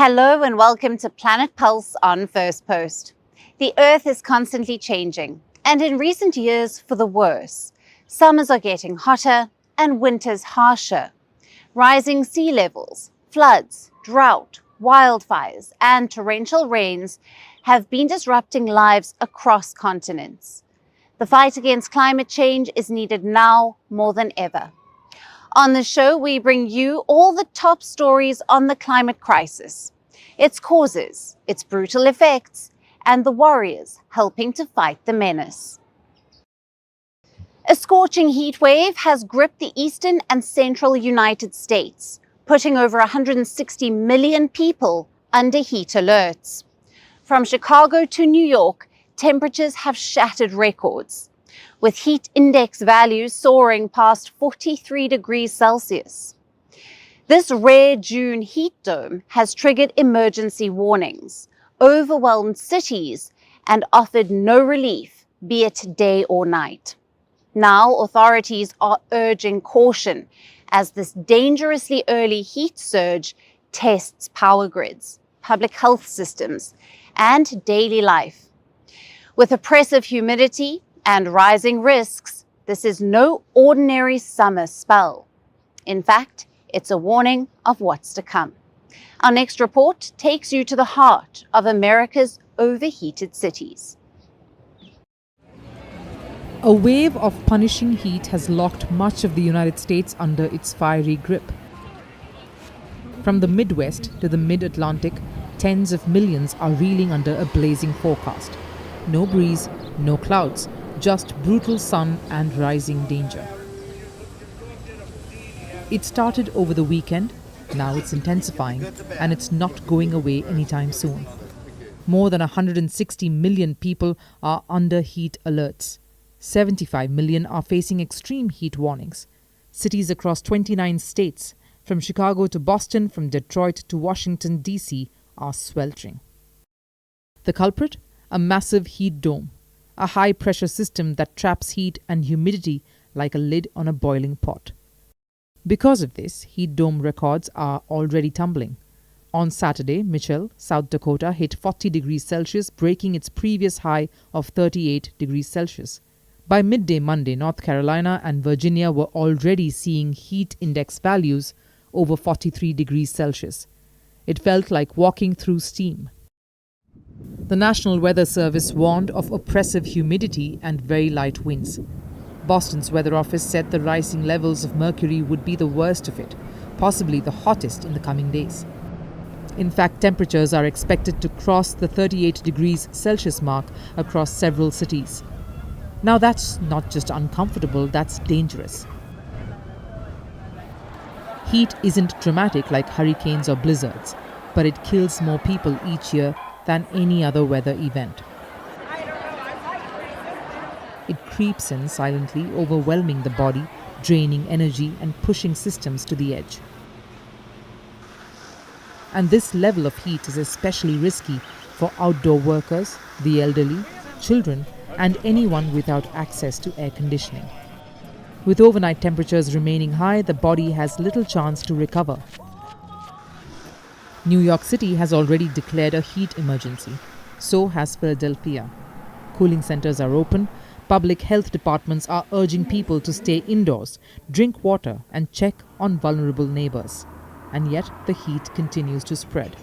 Hello and welcome to Planet Pulse on Firstpost. The Earth is constantly changing, and in recent years for the worse. Summers are getting hotter and winters harsher. Rising sea levels, floods, drought, wildfires, and torrential rains have been disrupting lives across continents. The fight against climate change is needed now more than ever. On the show, we bring you all the top stories on the climate crisis, its causes, its brutal effects, and the warriors helping to fight the menace. A scorching heat wave has gripped the eastern and central United States, putting over 160 million people under heat alerts. From Chicago to New York, temperatures have shattered records, with heat index values soaring past 43 degrees Celsius. This rare June heat dome has triggered emergency warnings, overwhelmed cities, and offered no relief, be it day or night. Now, authorities are urging caution as this dangerously early heat surge tests power grids, public health systems, and daily life. With oppressive humidity and rising risks, this is no ordinary summer spell. In fact, it's a warning of what's to come. Our next report takes you to the heart of America's overheated cities. A wave of punishing heat has locked much of the United States under its fiery grip. From the Midwest to the Mid-Atlantic, tens of millions are reeling under a blazing forecast. No breeze, no clouds, just brutal sun and rising danger. It started over the weekend, now it's intensifying, and it's not going away anytime soon. More than 160 million people are under heat alerts. 75 million are facing extreme heat warnings. Cities across 29 states, from Chicago to Boston, from Detroit to Washington, D.C., are sweltering. The culprit? A massive heat dome, a high-pressure system that traps heat and humidity like a lid on a boiling pot. Because of this, heat dome records are already tumbling. On Saturday, Mitchell, South Dakota, hit 40 degrees Celsius, breaking its previous high of 38 degrees Celsius. By midday Monday, North Carolina and Virginia were already seeing heat index values over 43 degrees Celsius. It felt like walking through steam. The National Weather Service warned of oppressive humidity and very light winds. Boston's weather office said the rising levels of mercury would be the worst of it, possibly the hottest in the coming days. In fact, temperatures are expected to cross the 38 degrees Celsius mark across several cities. Now that's not just uncomfortable, that's dangerous. Heat isn't dramatic like hurricanes or blizzards, but it kills more people each year than any other weather event. It creeps in silently, overwhelming the body, draining energy and pushing systems to the edge. And this level of heat is especially risky for outdoor workers, the elderly, children, and anyone without access to air conditioning. With overnight temperatures remaining high, the body has little chance to recover. New York City has already declared a heat emergency. So has Philadelphia. Cooling centers are open. Public health departments are urging people to stay indoors, drink water, and check on vulnerable neighbors. And yet, the heat continues to spread.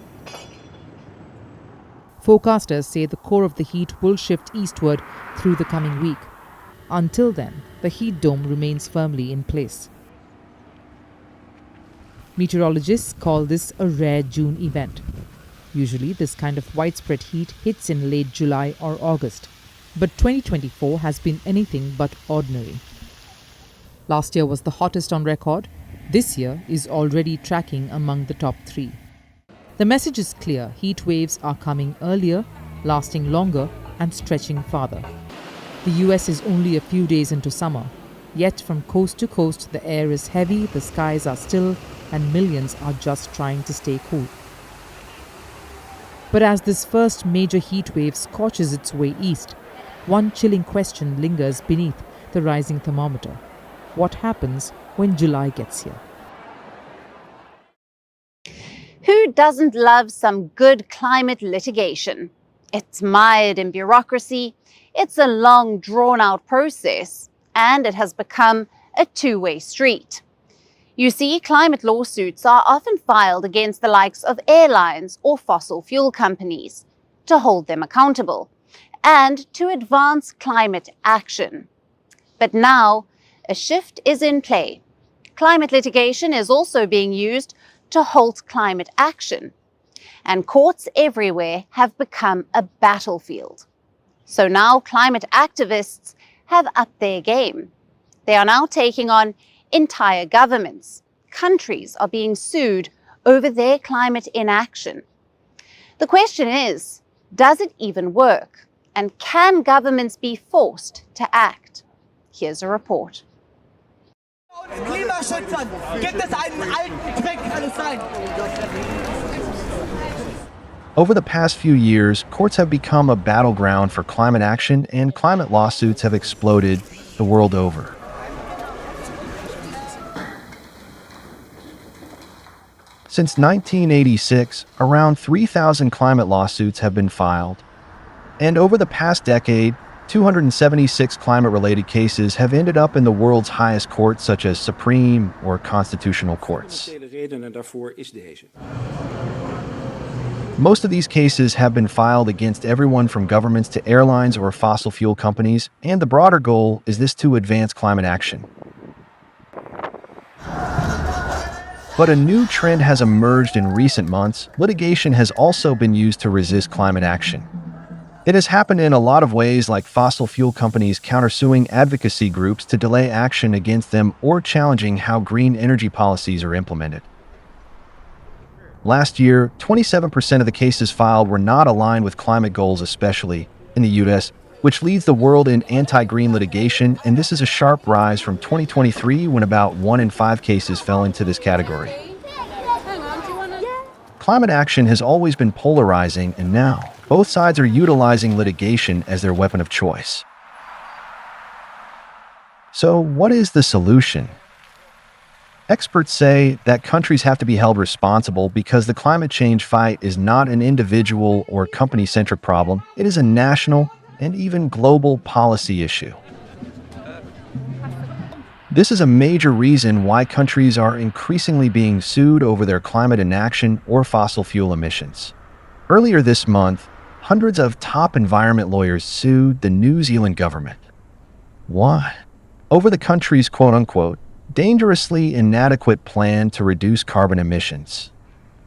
Forecasters say the core of the heat will shift eastward through the coming week. Until then, the heat dome remains firmly in place. Meteorologists call this a rare June event. Usually, this kind of widespread heat hits in late July or August. But 2024 has been anything but ordinary. Last year was the hottest on record. This year is already tracking among the top 3. The message is clear. Heat waves are coming earlier, lasting longer, and stretching farther. The US is only a few days into summer. Yet from coast to coast, the air is heavy, the skies are still, and millions are just trying to stay cool. But as this first major heat wave scorches its way east, one chilling question lingers beneath the rising thermometer. What happens when July gets here? Who doesn't love some good climate litigation? It's mired in bureaucracy, it's a long, drawn-out process, and it has become a two-way street. You see, climate lawsuits are often filed against the likes of airlines or fossil fuel companies to hold them accountable and to advance climate action. But now, a shift is in play. Climate litigation is also being used to halt climate action, and courts everywhere have become a battlefield. So now climate activists have upped their game. They are now taking on entire governments. Countries are being sued over their climate inaction. The question is, does it even work? And can governments be forced to act? Here's a report. Klimaschützern gibt es einen alten Trick, kann es sein? Over the past few years, courts have become a battleground for climate action, and climate lawsuits have exploded the world over. Since 1986, around 3,000 climate lawsuits have been filed. And over the past decade, 276 climate-related cases have ended up in the world's highest courts, such as Supreme or Constitutional Courts. Most of these cases have been filed against everyone from governments to airlines or fossil fuel companies, and the broader goal is this: to advance climate action. But a new trend has emerged in recent months. Litigation has also been used to resist climate action. It has happened in a lot of ways, like fossil fuel companies countersuing advocacy groups to delay action against them or challenging how green energy policies are implemented. Last year, 27% of the cases filed were not aligned with climate goals, especially in the US, which leads the world in anti-green litigation, and this is a sharp rise from 2023, when about 1 in 5 cases fell into this category. Climate action has always been polarizing, and now both sides are utilizing litigation as their weapon of choice. So, what is the solution? Experts say that countries have to be held responsible because the climate change fight is not an individual or company-centric problem. It is a national and even global policy issue. This is a major reason why countries are increasingly being sued over their climate inaction or fossil fuel emissions. Earlier this month, hundreds of top environment lawyers sued the New Zealand government. Why? Over the country's quote-unquote dangerously inadequate plan to reduce carbon emissions.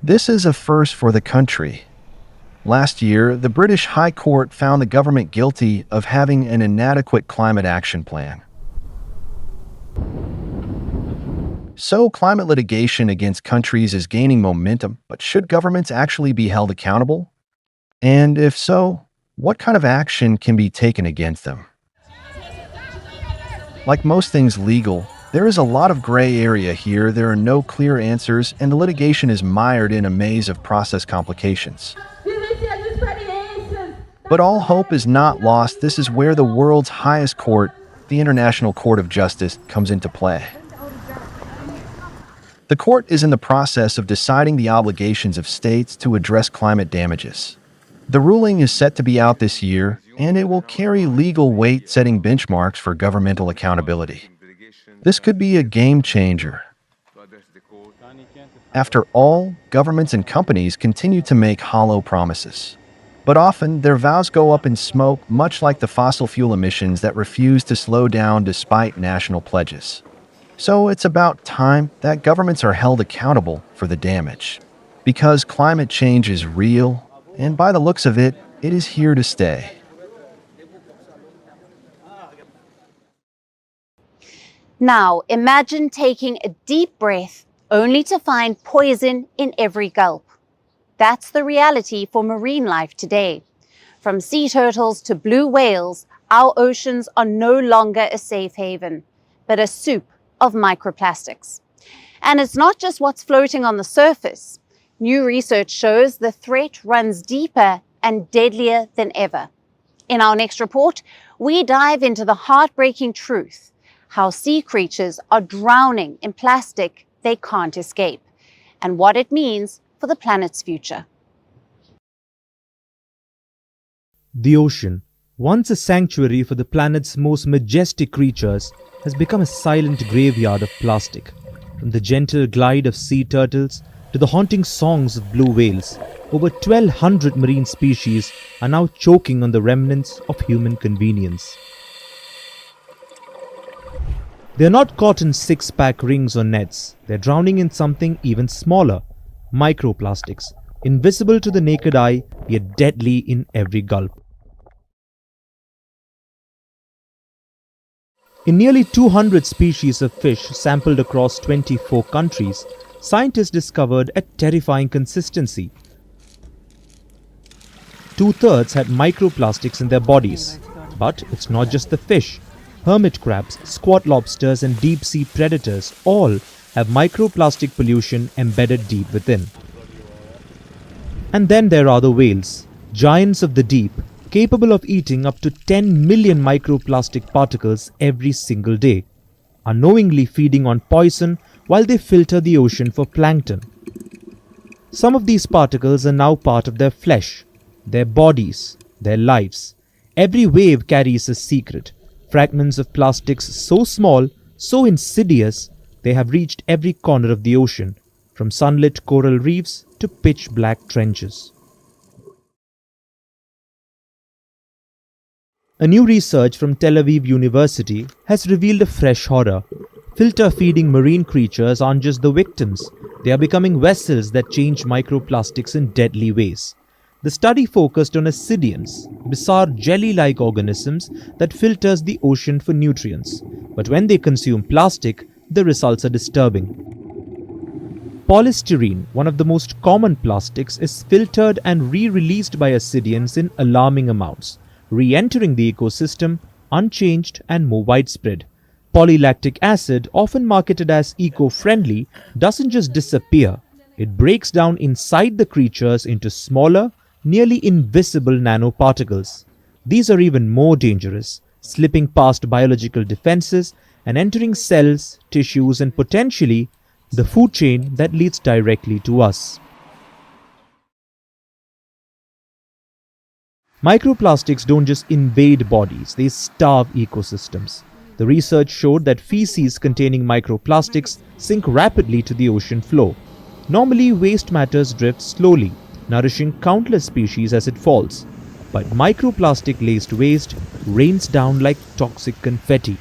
This is a first for the country. Last year, the British High Court found the government guilty of having an inadequate climate action plan. So, climate litigation against countries is gaining momentum, but should governments actually be held accountable? And if so, what kind of action can be taken against them? Like most things legal, there is a lot of gray area here. There are no clear answers, and the litigation is mired in a maze of process complications. But all hope is not lost. This is where the world's highest court, the International Court of Justice, comes into play. The court is in the process of deciding the obligations of states to address climate damages. The ruling is set to be out this year, and it will carry legal weight, setting benchmarks for governmental accountability. This could be a game changer. After all, governments and companies continue to make hollow promises. But often, their vows go up in smoke, much like the fossil fuel emissions that refuse to slow down despite national pledges. So it's about time that governments are held accountable for the damage. Because climate change is real, and by the looks of it, it is here to stay. Now, imagine taking a deep breath only to find poison in every gulp. That's the reality for marine life today. From sea turtles to blue whales, our oceans are no longer a safe haven, but a soup of microplastics. And it's not just what's floating on the surface. New research shows the threat runs deeper and deadlier than ever. In our next report, we dive into the heartbreaking truth: how sea creatures are drowning in plastic they can't escape, and what it means for the planet's future. The ocean, once a sanctuary for the planet's most majestic creatures, has become a silent graveyard of plastic. From the gentle glide of sea turtles to the haunting songs of blue whales, over 1,200 marine species are now choking on the remnants of human convenience. They are not caught in six-pack rings or nets. They are drowning in something even smaller, microplastics, invisible to the naked eye, yet deadly in every gulp. In nearly 200 species of fish sampled across 24 countries, scientists discovered a terrifying consistency. 2/3 had microplastics in their bodies. But it's not just the fish. Hermit crabs, squat lobsters and deep-sea predators all have microplastic pollution embedded deep within. And then there are the whales, giants of the deep, capable of eating up to 10 million microplastic particles every single day, unknowingly feeding on poison while they filter the ocean for plankton. Some of these particles are now part of their flesh, their bodies, their lives. Every wave carries a secret. Fragments of plastics so small, so insidious, they have reached every corner of the ocean, from sunlit coral reefs to pitch-black trenches. A new research from Tel Aviv University has revealed a fresh horror. Filter-feeding marine creatures aren't just the victims, they are becoming vessels that change microplastics in deadly ways. The study focused on ascidians, bizarre jelly-like organisms that filters the ocean for nutrients. But when they consume plastic, the results are disturbing. Polystyrene, one of the most common plastics, is filtered and re-released by ascidians in alarming amounts, re-entering the ecosystem unchanged and more widespread. Polylactic acid, often marketed as eco-friendly, doesn't just disappear. It breaks down inside the creatures into smaller, nearly invisible nanoparticles. These are even more dangerous, slipping past biological defenses and entering cells, tissues, and potentially the food chain that leads directly to us. Microplastics don't just invade bodies, they starve ecosystems. The research showed that feces containing microplastics sink rapidly to the ocean floor. Normally, waste matters drift slowly, nourishing countless species as it falls. But microplastic-laced waste rains down like toxic confetti.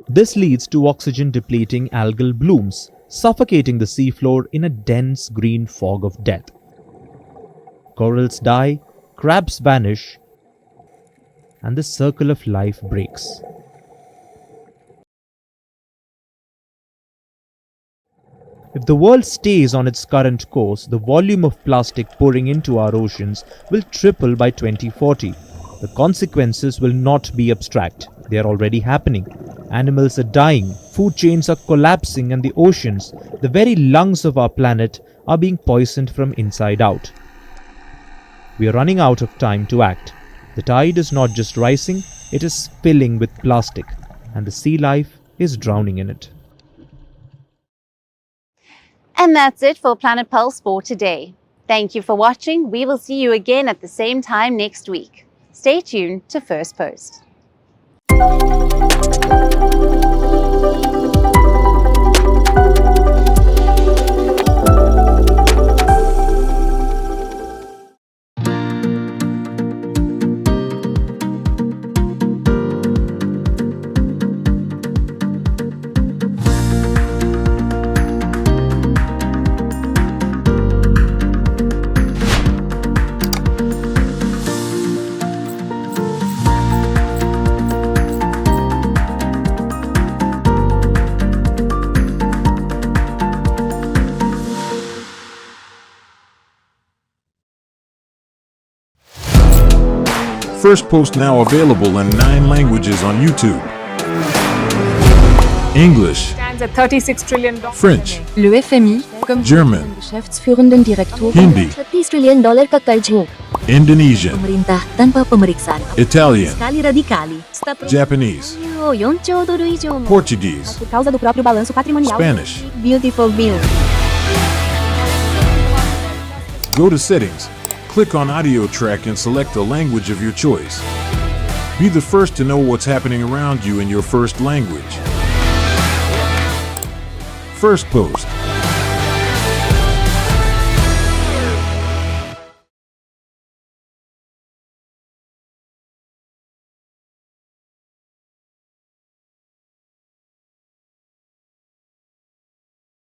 This leads to oxygen-depleting algal blooms, suffocating the seafloor in a dense green fog of death. Corals die, crabs vanish, and the circle of life breaks. If the world stays on its current course, the volume of plastic pouring into our oceans will triple by 2040. The consequences will not be abstract. They are already happening. Animals are dying, food chains are collapsing, and the oceans, the very lungs of our planet, are being poisoned from inside out. We are running out of time to act. The tide is not just rising, it is filling with plastic, and the sea life is drowning in it. And that's it for Planet Pulse for today. Thank you for watching. We will see you again at the same time next week. Stay tuned to Firstpost. Firstpost now available in 9 languages on YouTube. English, Stands at $36 trillion. French, Le FMI, comme German, Geschäftsführenden Direktor, Hindi, $30 trillion ka karjo. Indonesian, Pemerintah tanpa pemeriksaan. Italian, Sekali radikali. Japanese, $4 trilhões. Portuguese, Por causa do próprio balanço patrimonial. Spanish, Beautiful bill. Go to Settings, click on Audio Track and select a language of your choice. Be the first to know what's happening around you in your first language. Firstpost.